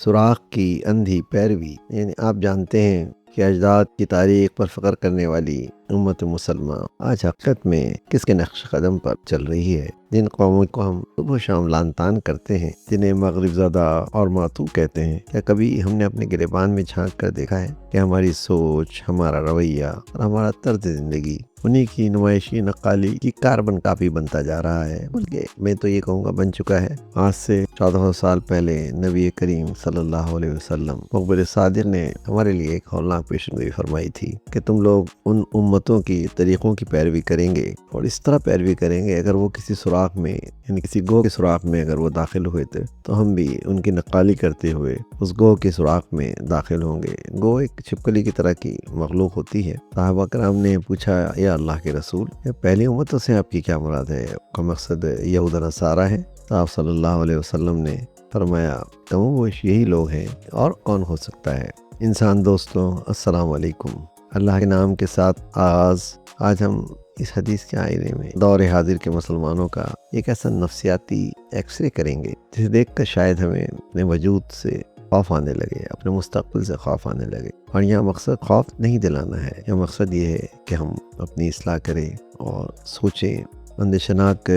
سوراخ کی اندھی پیروی، یعنی آپ جانتے ہیں کہ اجداد کی تاریخ پر فخر کرنے والی امت مسلمہ آج حقیقت میں کس کے نقش قدم پر چل رہی ہے؟ جن قوموں کو ہم صبح و شام لعن طعن کرتے ہیں، جنہیں مغرب زدہ اور ماتو کہتے ہیں، کیا کبھی ہم نے اپنے گریبان میں جھانک کر دیکھا ہے کہ ہماری سوچ، ہمارا رویہ اور ہمارا طرز زندگی انہی کی نمائشی نقالی کی کاربن کاپی بنتا جا رہا ہے؟ بلکہ میں تو یہ کہوں گا بن چکا ہے۔ آج سے 1400 سال پہلے نبی کریم صلی اللہ علیہ وسلم مقبول صادق نے ہمارے لیے ایک ہولناک پیشنگوئی فرمائی تھی کہ تم لوگ ان امتوں کی طریقوں کی پیروی کریں گے اور اس طرح پیروی کریں گے اگر وہ کسی سوراخ میں، یعنی کسی گوہ کے سوراخ میں اگر وہ داخل ہوئے تھے تو ہم بھی ان کی نقالی کرتے ہوئے اس گوہ کے سوراخ میں داخل ہوں گے۔ گوہ ایک چھپکلی کی طرح کی مخلوق ہوتی ہے۔ صحابہ کرام نے پوچھا، یا اللہ کے رسول، یہ پہلی امتوں سے آپ کی کیا مراد ہے؟ کا مقصد یہود و نصارہ ہے؟ تو آپ صلی اللہ علیہ وسلم نے فرمایا، کم و بیش یہی لوگ ہیں، اور کون ہو سکتا ہے؟ انسان دوستوں، السلام علیکم۔ اللہ کے نام کے ساتھ آغاز۔ آج ہم اس حدیث کے آئینے میں دور حاضر کے مسلمانوں کا ایک ایسا نفسیاتی ایکس رے کریں گے جسے دیکھ کر شاید ہمیں اپنے وجود سے خوف آنے لگے، اپنے مستقبل سے خوف آنے لگے۔ اور یہاں مقصد خوف نہیں دلانا ہے، یہ مقصد یہ ہے کہ ہم اپنی اصلاح کریں اور سوچیں، اندیشناک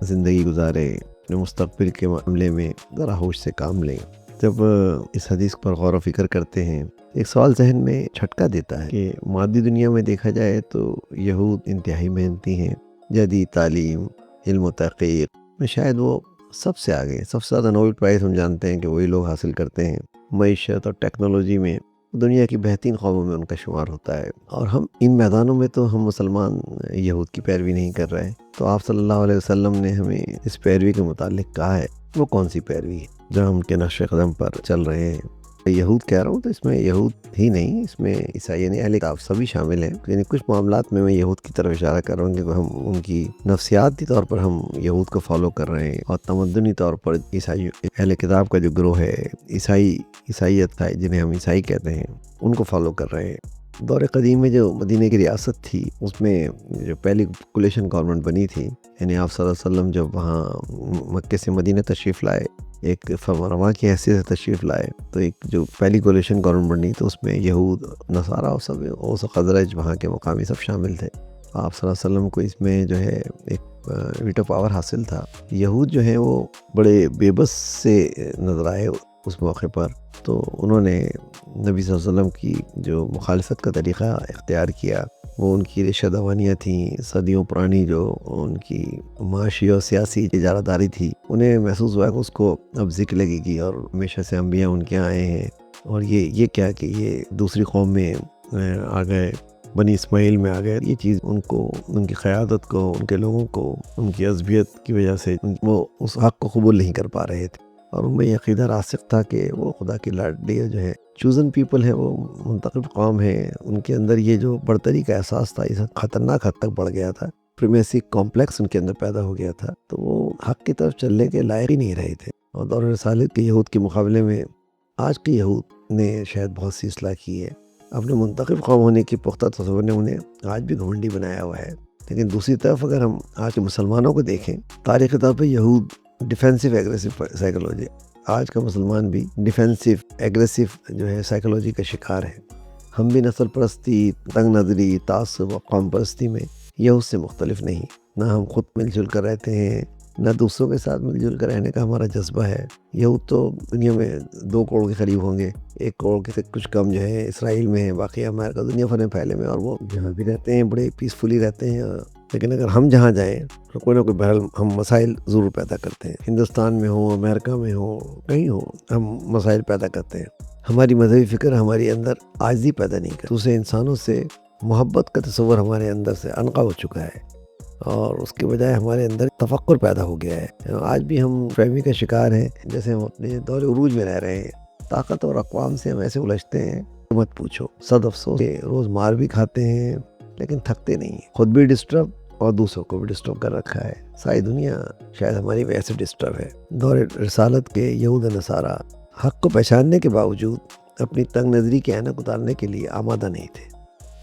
زندگی گزاریں، اپنے مستقبل کے معاملے میں ذرا ہوش سے کام لیں۔ جب اس حدیث پر غور و فکر کرتے ہیں، ایک سوال ذہن میں چھٹکا دیتا ہے کہ مادی دنیا میں دیکھا جائے تو یہود انتہائی محنتی ہیں، جدید تعلیم، علم و تحقیق میں شاید وہ سب سے آگے، سب سے زیادہ نوبل پرائز ہم جانتے ہیں کہ وہی لوگ حاصل کرتے ہیں۔ معیشت اور ٹیکنالوجی میں دنیا کی بہترین قوموں میں ان کا شمار ہوتا ہے، اور ہم ان میدانوں میں تو ہم مسلمان یہود کی پیروی نہیں کر رہے ہیں۔ تو آپ صلی اللہ علیہ وسلم نے ہمیں اس پیروی کے متعلق کہا ہے، وہ کون سی پیروی ہے جو ہم کے نقش قدم پر چل رہے ہیں؟ یہود کہہ رہا ہوں تو اس میں یہود ہی نہیں، اس میں عیسائی یعنی اہل کتاب سبھی شامل ہیں۔ یعنی کچھ معاملات میں یہود کی طرف اشارہ کر رہا ہوں کہ ہم ان کی نفسیاتی طور پر ہم یہود کو فالو کر رہے ہیں، اور تمدنی طور پر عیسائی اہل کتاب کا جو گروہ ہے، عیسائیت کا جنہیں ہم عیسائی کہتے ہیں، ان کو فالو کر رہے ہیں۔ دور قدیم میں جو مدینہ کی ریاست تھی، اس میں جو پہلی کولیشن گورنمنٹ بنی تھی، یعنی آپ صلی اللہ علیہ وسلم جب وہاں مکے سے مدینہ تشریف لائے، ایک فرمانروا کی حیثیت سے تشریف لائے، تو ایک جو پہلی کولیشن گورنمنٹ بنی تو اس میں یہود، نصارہ اور سب اوس و خزرج وہاں کے مقامی سب شامل تھے۔ آپ صلی اللہ علیہ وسلم کو اس میں جو ہے ایک ویٹو پاور حاصل تھا۔ یہود جو ہیں وہ بڑے بے بس سے نظر آئے اس موقع پر، تو انہوں نے نبی صلی اللہ علیہ وسلم کی جو مخالفت کا طریقہ اختیار کیا، وہ ان کی ریشہ دوانیاں تھیں، صدیوں پرانی جو ان کی معاشی اور سیاسی اجارہ داری تھی، انہیں محسوس ہوا کہ اس کو اب ذکر لگے گی، اور ہمیشہ سے انبیاء ان کے آئے ہیں، اور یہ کیا کہ یہ دوسری قوم میں آ گئے، بنی اسماعیل میں آ گئے۔ یہ چیز ان کو، ان کی قیادت کو، ان کے لوگوں کو، ان کی عصبیت کی وجہ سے وہ اس حق کو قبول نہیں کر پا رہے تھے، اور ان میں یہ عقیدہ راسخ تھا کہ وہ خدا کی لاڈلی جو ہے، چوزن پیپل ہے، وہ منتخب قوم ہے۔ ان کے اندر یہ جو برتری کا احساس تھا، اس خطرناک حد تک بڑھ گیا تھا، پریمیسی کمپلیکس ان کے اندر پیدا ہو گیا تھا، تو وہ حق کی طرف چلنے کے لائق ہی نہیں رہے تھے۔ اور دور رسالت کے یہود کے مقابلے میں آج کے یہود نے شاید بہت سی اصلاح کی ہے۔ اپنے منتخب قوم ہونے کی پختہ تصور نے انہیں آج بھی گھمنڈی بنایا ہوا ہے۔ لیکن دوسری طرف اگر ہم آج کے مسلمانوں کو دیکھیں، تاریخی طور پہ یہود ڈیفینسو ایگریسو سائیکولوجی، آج کا مسلمان بھی ڈیفینسو ایگریسو جو ہے سائیکولوجی کا شکار ہے۔ ہم بھی نسل پرستی، تنگ نظری، تعصب و قوم پرستی میں یہود سے مختلف نہیں۔ نہ ہم خود مل جل کر رہتے ہیں، نہ دوسروں کے ساتھ مل جل کر رہنے کا ہمارا جذبہ ہے۔ یہود تو دنیا میں 2 کروڑ کے قریب ہوں گے، 1 کروڑ کے سے کچھ کم جو ہے اسرائیل میں ہے، باقی امریکہ دنیا بھر میں پھیلے میں، اور وہ جہاں بھی رہتے ہیں بڑے پیسفلی رہتے ہیں۔ لیکن اگر ہم جہاں جائیں تو کوئی نہ کوئی بہرحال ہم مسائل ضرور پیدا کرتے ہیں، ہندوستان میں ہوں، امریکہ میں ہوں، کہیں ہوں، ہم مسائل پیدا کرتے ہیں۔ ہماری مذہبی فکر ہمارے اندر عاجزی پیدا نہیں کرتی، دوسرے انسانوں سے محبت کا تصور ہمارے اندر سے عنقا ہو چکا ہے، اور اس کے بجائے ہمارے اندر تفکر پیدا ہو گیا ہے۔ آج بھی ہم فہمی کا شکار ہیں، جیسے ہم اپنے دور عروج میں رہ رہے ہیں۔ طاقت اور اقوام سے ہم ایسے الجھتے ہیں، مت پوچھو۔ صد افسوس کہ روز مار بھی کھاتے ہیں لیکن تھکتے نہیں ہیں، خود بھی ڈسٹرب اور دوسروں کو بھی ڈسٹرب کر رکھا ہے۔ ساری دنیا شاید ہماری وجہ سے ڈسٹرب ہے۔ دور رسالت کے یہود و نصارہ حق کو پہچاننے کے باوجود اپنی تنگ نظری کے عینک اتارنے کے لیے آمادہ نہیں تھے،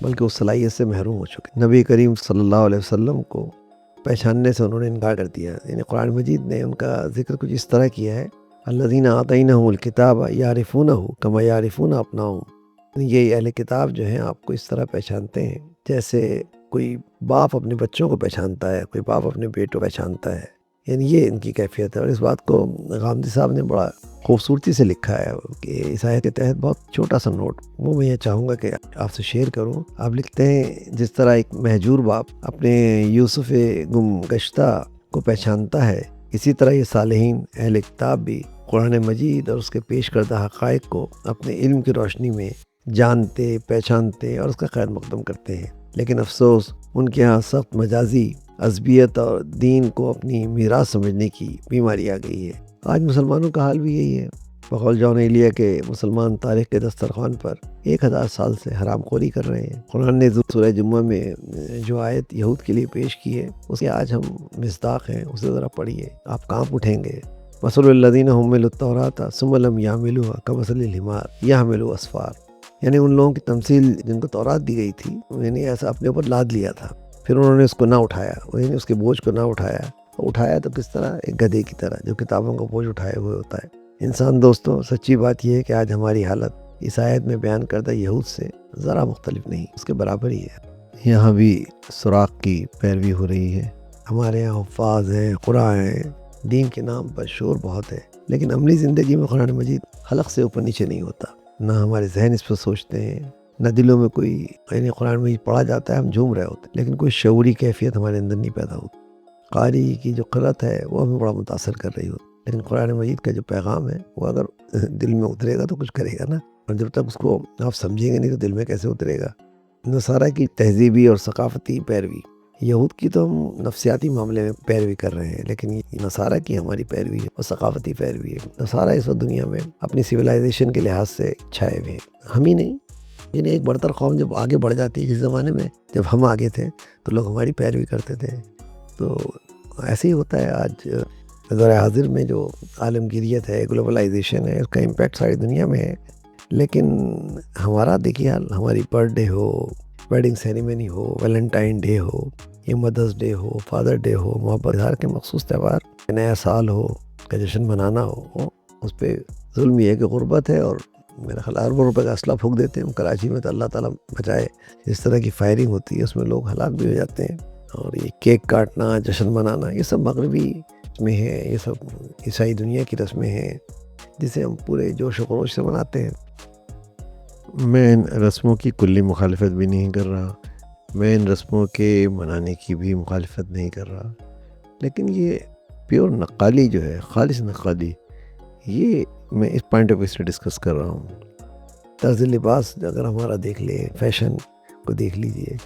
بلکہ اس صلاحیت سے محروم ہو چکے۔ نبی کریم صلی اللہ علیہ وسلم کو پہچاننے سے انہوں نے انکار کر دیا۔ یعنی قرآن مجید نے ان کا ذکر کچھ اس طرح کیا ہے الذین آتینہم الکتاب یعرفونہ کما یعرفون ابناءہم، یہ اہل کتاب جو ہیں آپ کو اس طرح پہچانتے ہیں جیسے کوئی باپ اپنے بچوں کو پہچانتا ہے، کوئی باپ اپنے بیٹوں کو پہچانتا ہے، یعنی یہ ان کی کیفیت ہے۔ اور اس بات کو غامدی صاحب نے بڑا خوبصورتی سے لکھا ہے کہ اس آیت کے تحت بہت چھوٹا سا نوٹ وہ میں یہ چاہوں گا کہ آپ سے شیئر کروں۔ آپ لکھتے ہیں جس طرح ایک مہجور باپ اپنے یوسف گم گشتہ کو پہچانتا ہے، اسی طرح یہ صالحین اہل کتاب بھی قرآن مجید اور اس کے پیش کردہ حقائق کو اپنے علم کی روشنی میں جانتے، پہچانتے اور اس کا خیر مقدم کرتے ہیں۔ لیکن افسوس ان کے ہاں سخت مجازی عصبیت اور دین کو اپنی میراث سمجھنے کی بیماری آ گئی ہے۔ آج مسلمانوں کا حال بھی یہی ہے۔ بقول جان ایلیا کہ مسلمان تاریخ کے دسترخوان پر 1000 سال سے حرام خوری کر رہے ہیں۔ قرآن نے سورہ جمعہ میں جو آیت یہود کے لیے پیش کی ہے اس کے آج ہم مصداق ہیں، اسے ذرا پڑھیے، آپ کانپ اٹھیں گے۔ مثل الذین حملوا التوراۃ ثم لم یحملوها کمثل الحمار یحمل اسفار، یعنی ان لوگوں کی تمثیل جن کو تورات دی گئی تھی، یعنی ایسا اپنے اوپر لاد لیا تھا، پھر انہوں نے اس کو نہ اٹھایا، یعنی اس کے بوجھ کو نہ اٹھایا تو کس طرح؟ ایک گدھے کی طرح جو کتابوں کا بوجھ اٹھائے ہوئے ہوتا ہے۔ انسان دوستوں، سچی بات یہ ہے کہ آج ہماری حالت اس آیت میں بیان کردہ یہود سے ذرا مختلف نہیں، اس کے برابر ہی ہے۔ یہاں بھی سراغ کی پیروی ہو رہی ہے، ہمارے یہاں حفاظ ہیں، قرآن ہیں، دین کے نام پر شور بہت ہے، لیکن عملی زندگی میں قرآن مجید حلق سے اوپر نیچے نہیں ہوتا، نہ ہمارے ذہن اس پر سوچتے ہیں، نہ دلوں میں کوئی، یعنی قرآن مجید پڑھا جاتا ہے ہم جھوم رہے ہوتے ہیں، لیکن کوئی شعوری کیفیت ہمارے اندر نہیں پیدا ہوتی۔ قاری کی جو قرأت ہے وہ ہمیں بڑا متاثر کر رہی ہوتی، لیکن قرآن مجید کا جو پیغام ہے وہ اگر دل میں اترے گا تو کچھ کرے گا نا، اور جب تک اس کو آپ سمجھیں گے نہیں تو دل میں کیسے اترے گا۔ نصارہ کی تہذیبی اور ثقافتی پیروی، یہود کی تو ہم نفسیاتی معاملے میں پیروی کر رہے ہیں، لیکن یہ نصارہ کی ہماری پیروی ہے اور ثقافتی پیروی ہے۔ نصارہ اس وقت دنیا میں اپنی سویلائزیشن کے لحاظ سے چھائے ہوئے ہیں، ہم ہی نہیں، یعنی ایک برتر قوم جب آگے بڑھ جاتی ہے، جس زمانے میں جب ہم آگے تھے تو لوگ ہماری پیروی کرتے تھے، تو ایسے ہی ہوتا ہے۔ آج دور حاضر میں جو عالمگیریت ہے، گلوبلائزیشن ہے، اس کا امپیکٹ ساری دنیا میں ہے، لیکن ہمارا دیکھیے حال، ہماری برتھ ڈے ہو، ویڈنگ سیریمنی ہو، ویلنٹائن ڈے ہو، یہ مدرس ڈے ہو، فادر ڈے ہو، محبت اظہار کے مخصوص تہوار، نیا سال ہو کا جشن منانا ہو، اس پہ ظلم یہ ہے کہ غربت ہے، اور میرا خیال اربوں روپے کا اسلحہ پھونک دیتے ہیں کراچی میں، تو اللہ تعالیٰ بچائے، اس طرح کی فائرنگ ہوتی ہے، اس میں لوگ ہلاک بھی ہو جاتے ہیں۔ اور یہ کیک کاٹنا، جشن منانا، یہ سب مغربی میں ہے، یہ سب عیسائی دنیا کی رسمیں ہیں جسے ہم پورے جوش و خروش سے مناتے ہیں۔ میں ان رسموں کی کلی مخالفت بھی نہیں کر رہا، میں ان رسموں کے منانے کی بھی مخالفت نہیں کر رہا، لیکن یہ پیور نقالی جو ہے، خالص نقالی، یہ میں اس پوائنٹ آف ویو سے ڈسکس کر رہا ہوں۔ طرز لباس اگر ہمارا دیکھ لیں، فیشن کو دیکھ لیجئے،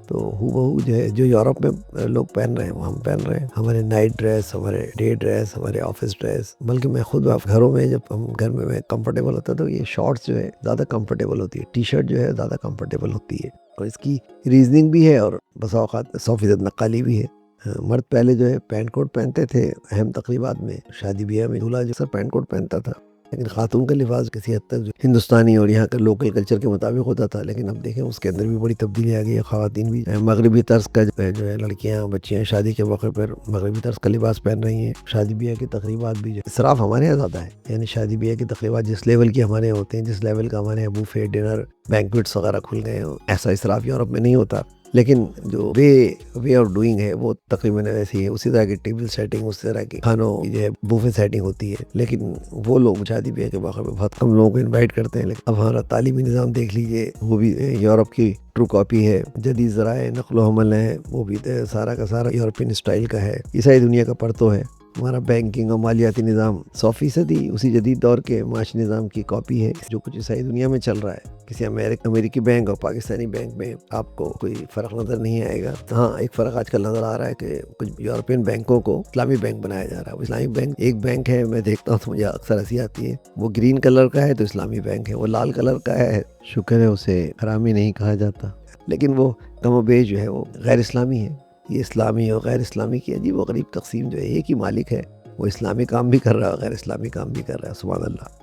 تو ہو بہو جو ہے جو یورپ میں لوگ پہن رہے ہیں وہ ہم پہن رہے ہیں، ہمارے نائٹ ڈریس، ہمارے ڈے ڈریس، ہمارے آفس ڈریس، بلکہ میں خود گھروں میں جب ہم گھر میں کمفرٹیبل ہوتا تو یہ شارٹس جو ہے زیادہ کمفرٹیبل ہوتی ہے، ٹی شرٹ جو ہے زیادہ کمفرٹیبل ہوتی ہے، اور اس کی ریزننگ بھی ہے، اور بسا اوقات 100% نقالی بھی ہے۔ مرد پہلے جو ہے پینٹ کوٹ پہنتے تھے اہم تقریبات میں، شادی بیاہ میں دولہا جو سر پینٹ کوٹ پہنتا تھا، لیکن خاتون کا لباس کسی حد تک جو ہندوستانی اور یہاں کا لوکل کلچر کے مطابق ہوتا تھا، لیکن اب دیکھیں اس کے اندر بھی بڑی تبدیلی آ گئی ہے، خواتین بھی مغربی طرز کا جو ہے لڑکیاں بچیاں شادی کے موقع پر مغربی طرز کا لباس پہن رہی ہیں۔ شادی بیاہ کی تقریبات بھی جو اسراف ہمارے یہاں زیادہ ہے، یعنی شادی بیاہ کی تقریبات جس لیول کی ہمارے یہاں ہوتے ہیں، جس لیول کا ہمارے یہاں بوفے، ڈنر، بینکویٹس وغیرہ کھل گئے ہیں، ایسا اسراف یورپ میں نہیں ہوتا، لیکن جو وے آف ڈوئنگ ہے وہ تقریباً ایسی ہے، اسی طرح کی ٹیبل سیٹنگ، اسی طرح کی کھانوں جو ہے بوفے سیٹنگ ہوتی ہے، لیکن وہ لوگ شادی بیاہ کے موقع پہ بہت کم لوگوں کو انوائٹ کرتے ہیں۔ لیکن اب ہمارا تعلیمی نظام دیکھ لیجئے، وہ بھی یورپ کی ٹرو کاپی ہے، جدید ذرائع نقل و حمل ہے وہ بھی سارا کا سارا یورپین اسٹائل کا ہے، عیسائی دنیا کا پرتو ہے۔ ہمارا بینکنگ اور مالیاتی نظام 100% اسی جدید دور کے معاشی نظام کی کاپی ہے، جو کچھ عیسائی دنیا میں چل رہا ہے۔ کسی امریکی بینک اور پاکستانی بینک میں آپ کو کوئی فرق نظر نہیں آئے گا۔ ہاں، ایک فرق آج کل نظر آ رہا ہے کہ کچھ یورپین بینکوں کو اسلامی بینک بنایا جا رہا ہے۔ اسلامی بینک ایک بینک ہے، میں دیکھتا ہوں تو مجھے اکثر ہنسی آتی ہے، وہ گرین کلر کا ہے تو اسلامی بینک ہے، وہ لال کلر کا ہے، شکر ہے اسے حرامی نہیں کہا جاتا، لیکن وہ کم و بیش جو ہے وہ غیر اسلامی ہے۔ یہ اسلامی اور غیر اسلامی کی عجیب و غریب تقسیم جو ہے، ایک ہی مالک ہے، وہ اسلامی کام بھی کر رہا ہے، غیر اسلامی کام بھی کر رہا ہے، سبحان اللہ۔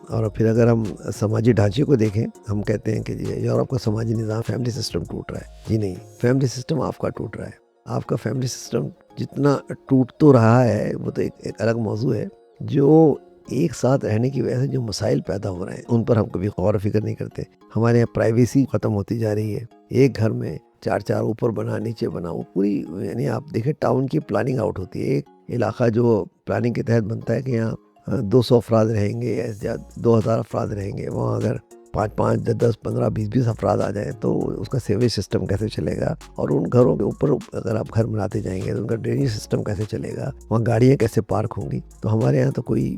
اور پھر اگر ہم سماجی ڈھانچے کو دیکھیں، ہم کہتے ہیں کہ یورپ کا سماجی نظام فیملی سسٹم ٹوٹ رہا ہے، جی نہیں، فیملی سسٹم آپ کا ٹوٹ رہا ہے۔ آپ کا فیملی سسٹم جتنا ٹوٹ تو رہا ہے وہ تو ایک الگ موضوع ہے، جو ایک ساتھ رہنے کی وجہ سے جو مسائل پیدا ہو رہے ہیں ان پر ہم کبھی غور و فکر نہیں کرتے. ہمارے یہاں پرائیویسی ختم ہوتی جا رہی ہے. ایک گھر میں 4 اوپر بنا نیچے بنا، وہ پوری یعنی آپ دیکھیں ٹاؤن کی پلاننگ آؤٹ ہوتی ہے. ایک علاقہ جو پلاننگ کے تحت بنتا ہے کہ یہاں 200 افراد رہیں گے یا 2000 افراد رہیں گے، وہاں اگر 5 10 15 20 افراد آ جائیں تو اس کا سیویج سسٹم کیسے چلے گا؟ اور ان گھروں کے اوپر اگر آپ گھر بناتے جائیں گے تو ان کا ڈرینیج سسٹم کیسے چلے گا؟ وہاں گاڑیاں کیسے پارک ہوں گی؟ تو ہمارے یہاں تو کوئی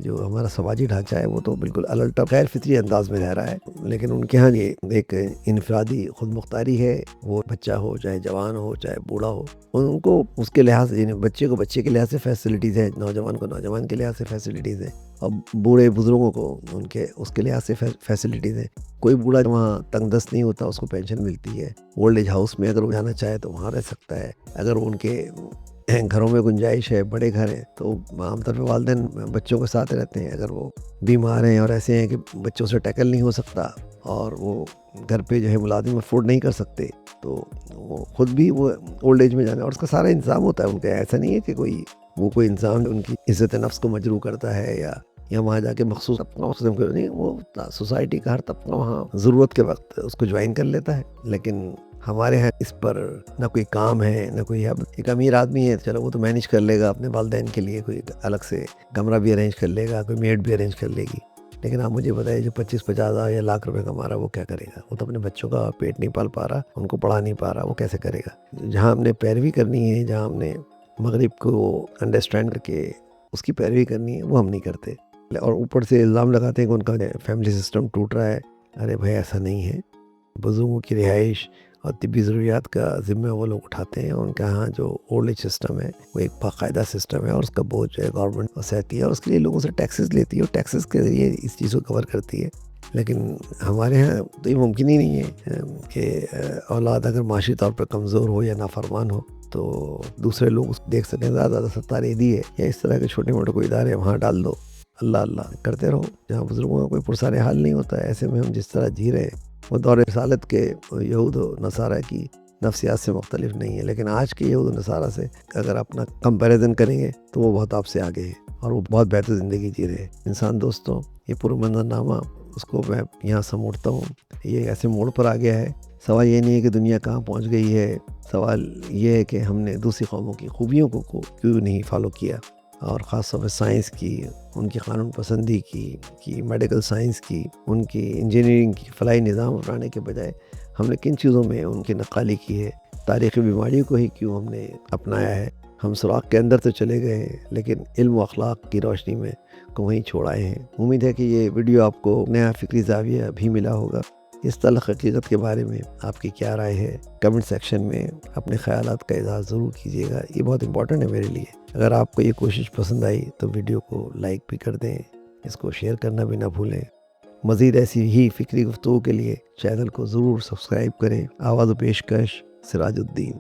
جو ہمارا سماجی ڈھانچہ ہے وہ تو بالکل الٹا غیر فطری انداز میں رہ رہا ہے. لیکن ان کے ہاں یہ ایک انفرادی خود مختاری ہے. وہ بچہ ہو چاہے جوان ہو چاہے بوڑھا ہو، ان کو اس کے لحاظ سے بچے کو بچے کے لحاظ سے فیسلٹیز ہیں، نوجوان کو نوجوان کے لحاظ سے فیسلٹیز ہیں، اور بوڑھے بزرگوں کو ان کے اس کے لحاظ سے فیسلٹیز ہیں. کوئی بوڑھا وہاں تنگ دست نہیں ہوتا، اس کو پینشن ملتی ہے. اولڈ ایج ہاؤس میں اگر وہ جانا چاہے تو وہاں رہ سکتا ہے. اگر ان کے گھروں میں گنجائش ہے، بڑے گھر ہیں، تو عام طور پہ والدین بچوں کے ساتھ رہتے ہیں. اگر وہ بیمار ہیں اور ایسے ہیں کہ بچوں سے ٹیکل نہیں ہو سکتا اور وہ گھر پہ جو ہے ملازم افورڈ نہیں کر سکتے، تو وہ خود بھی وہ اولڈ ایج میں جانا، اور اس کا سارا انتظام ہوتا ہے ان کا. ایسا نہیں ہے کہ کوئی انسان ان کی عزت نفس کو مجروح کرتا ہے یا وہاں جا کے مخصوص طبقہ نہیں. وہ سوسائٹی کا ہر طبقہ وہاں ضرورت کے وقت اس کو جوائن کر لیتا ہے. لیکن ہمارے ہاں اس پر نہ کوئی کام ہے نہ کوئی. اب ایک امیر آدمی ہے، چلو وہ تو مینیج کر لے گا اپنے والدین کے لیے، کوئی الگ سے کمرہ بھی ارینج کر لے گا، کوئی میڈ بھی ارینج کر لے گی. لیکن آپ مجھے بتائیے جو 25-50 ہزار یا لاکھ روپے کما رہا ہے وہ کیا کرے گا؟ وہ تو اپنے بچوں کا پیٹ نہیں پال پا رہا، ان کو پڑھا نہیں پا رہا، وہ کیسے کرے گا؟ جہاں ہم نے پیروی کرنی ہے، جہاں ہم نے مغرب کو انڈرسٹینڈ کر کے اس کی پیروی کرنی ہے، وہ ہم نہیں کرتے. اور اوپر سے الزام لگاتے ہیں کہ ان کا فیملی سسٹم ٹوٹ رہا ہے. ارے بھائی ایسا نہیں ہے. بزرگوں کی رہائش اور طبی ضروریات کا ذمہ وہ لوگ اٹھاتے ہیں. ان کا ہاں جو اولڈ ایج سسٹم ہے وہ ایک باقاعدہ سسٹم ہے، اور اس کا بوجھ جو ہے گورنمنٹ سہتی ہے، اور اس کے لیے لوگوں سے ٹیکسز لیتی ہے، اور ٹیکسز کے ذریعے اس چیز کو کور کرتی ہے. لیکن ہمارے ہاں تو یہ ممکن ہی نہیں ہے کہ اولاد اگر معاشی طور پر کمزور ہو یا نافرمان ہو تو دوسرے لوگ اس کو دیکھ سکیں. زیادہ ستارے دی ہے یا اس طرح کے چھوٹے موٹے کوئی ادارے وہاں ڈال دو، اللہ اللہ کرتے رہو. جہاں بزرگوں کا کوئی پرسار حال نہیں ہوتا ہے. ایسے میں ہم جس طرح جی رہے ہیں وہ دور رسالت کے یہود و نصارہ کی نفسیات سے مختلف نہیں ہے. لیکن آج کے یہود و نصارہ سے اگر اپنا کمپیریزن کریں گے تو وہ بہت آپ سے آگے ہے اور وہ بہت بہتر زندگی جی رہے ہیں. انسان دوستوں، یہ پورا منظرنامہ اس کو میں یہاں سموڑتا ہوں. یہ ایسے موڑ پر آ گیا ہے. سوال یہ نہیں ہے کہ دنیا کہاں پہنچ گئی ہے، سوال یہ ہے کہ ہم نے دوسری قوموں کی خوبیوں کو کیوں نہیں فالو کیا، اور خاص طور پہ سائنس کی، ان کی قانون پسندی کی میڈیکل سائنس کی، ان کی انجینئرنگ کی فلاحی نظام اپنانے کے بجائے ہم نے کن چیزوں میں ان کی نقالی کی ہے. تاریخی بیماریوں کو ہی کیوں ہم نے اپنایا ہے. ہم سراغ کے اندر تو چلے گئے ہیں لیکن علم و اخلاق کی روشنی میں کو وہیں چھوڑ آئے ہیں. امید ہے کہ یہ ویڈیو آپ کو نیا فکری زاویہ بھی ملا ہوگا. اس تلخ حقیقت کے بارے میں آپ کی کیا رائے ہے؟ کمنٹ سیکشن میں اپنے خیالات کا اظہار ضرور کیجیے گا. یہ بہت امپورٹنٹ ہے میرے لیے. اگر آپ کو یہ کوشش پسند آئی تو ویڈیو کو لائک بھی کر دیں، اس کو شیئر کرنا بھی نہ بھولیں. مزید ایسی ہی فکری گفتگو کے لیے چینل کو ضرور سبسکرائب کریں. آواز و پیشکش سراج الدین.